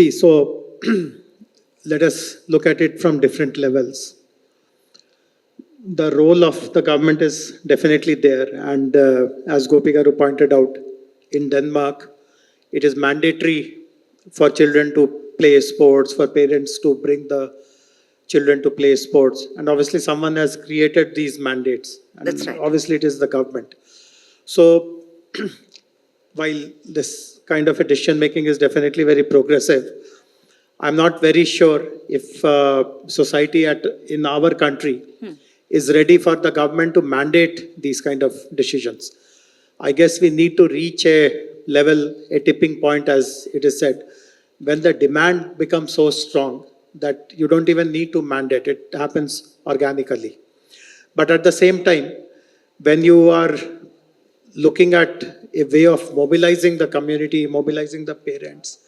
See, so let us look at it from different levels. The role of the government is definitely there, and as Gopi Garu pointed out, in Denmark, it is mandatory for children to play sports, for parents to bring the children to play sports, and obviously someone has created these mandates, and That's right. obviously it is the government. So while this kind of a decision making is definitely very progressive, I'm not very sure if society in our country is ready for the government to mandate these kind of decisions. I guess we need to reach a level, a tipping point, as it is said, when the demand becomes so strong that you don't even need to mandate, it happens organically. But at the same time, when you are looking at a way of mobilizing the community, mobilizing the parents,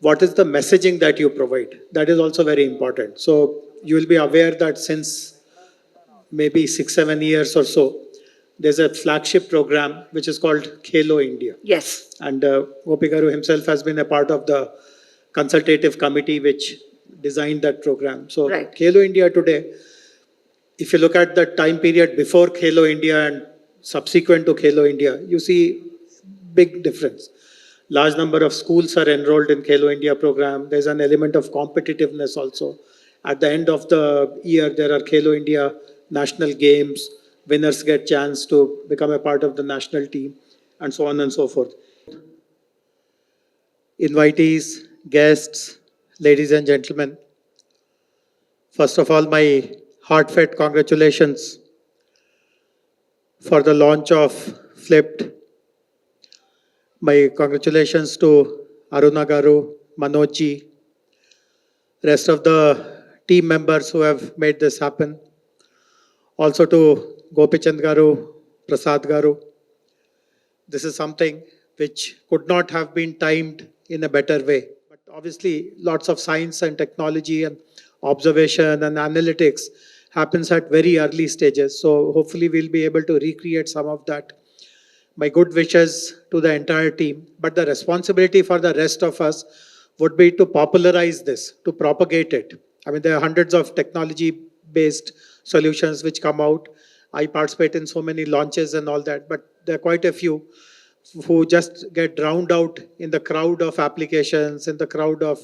what is the messaging that you provide? That is also very important. So you will be aware that since maybe 6, 7 years or so, there's a flagship program which is called Khelo India. Yes. And Gopi Garu himself has been a part of the consultative committee which designed that program. So Right. Khelo India today, if you look at the time period before Khelo India and subsequent to Khelo India, you see big difference. Large number of schools are enrolled in Khelo India program. There's an element of competitiveness also. At the end of the year, there are Khelo India national games. Winners get chance to become a part of the national team, and so on and so forth. Invitees, guests, ladies and gentlemen, first of all, my heartfelt congratulations for the launch of Phylpt. My congratulations to Aruna Garu, Manojji, rest of the team members who have made this happen. Also to Gopichand Garu, Prasad Garu. This is something which could not have been timed in a better way. But obviously, lots of science and technology and observation and analytics happens at very early stages. So hopefully we'll be able to recreate some of that. My good wishes to the entire team. But the responsibility for the rest of us would be to popularize this, to propagate it. I mean, there are hundreds of technology-based solutions which come out. I participate in so many launches and all that, but there are quite a few who just get drowned out in the crowd of applications, in the crowd of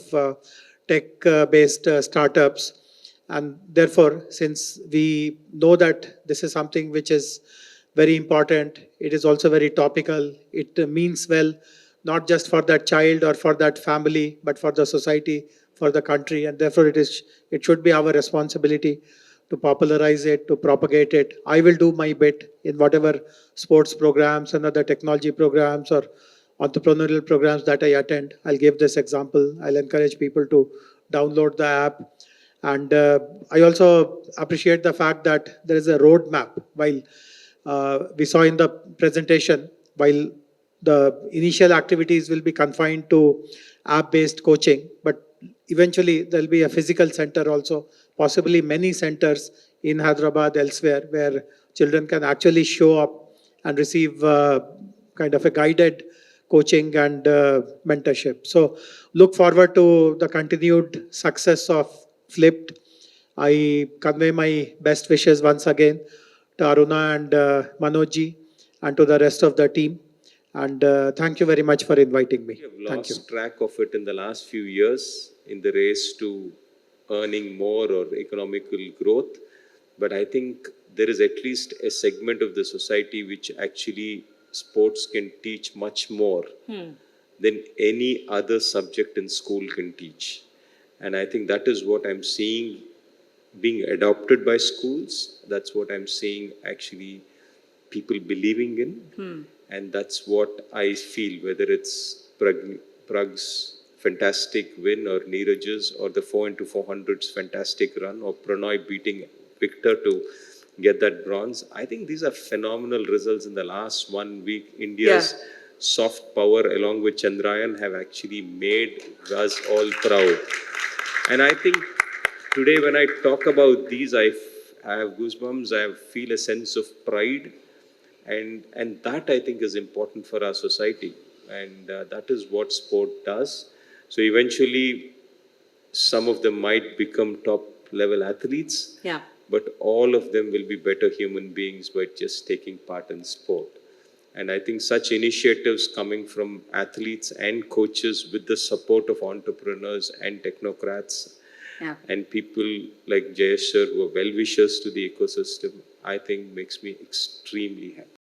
tech-based startups. And therefore, since we know that this is something which is very important, it is also very topical, it means well, not just for that child or for that family, but for the society, for the country. And therefore, it should be our responsibility to popularize it, to propagate it. I will do my bit in whatever sports programs and other technology programs or entrepreneurial programs that I attend. I'll give this example. I'll encourage people to download the app. And I also appreciate the fact that there is a roadmap. While we saw in the presentation, while the initial activities will be confined to app-based coaching, but eventually there'll be a physical center also, possibly many centers in Hyderabad, elsewhere, where children can actually show up and receive kind of a guided coaching and mentorship. So look forward to the continued success of Phylpt. I convey my best wishes once again to Aruna and Manojji and to the rest of the team. And thank you very much for inviting me. We have Thank you. lost track of it in the last few years in the race to earning more or economical growth. But I think there is at least a segment of the society which actually sports can teach much more than any other subject in school can teach. And I think that is what I'm seeing being adopted by schools. That's what I'm seeing actually people believing in. And that's what I feel, whether it's Prag's fantastic win or Neeraj's or the 4x400's fantastic run or Pranoy beating Victor to get that bronze. I think these are phenomenal results in the last 1 week. India's soft power along with Chandrayaan have actually made us all proud. And I think today when I talk about these, I have goosebumps, I feel a sense of pride. And that I think is important for our society. And that is what sport does. So eventually, some of them might become top level athletes, Yeah. but all of them will be better human beings by just taking part in sport. And I think such initiatives coming from athletes and coaches with the support of entrepreneurs and technocrats Yeah. and people like Jayesh sir who are well wishers to the ecosystem, I think makes me extremely happy.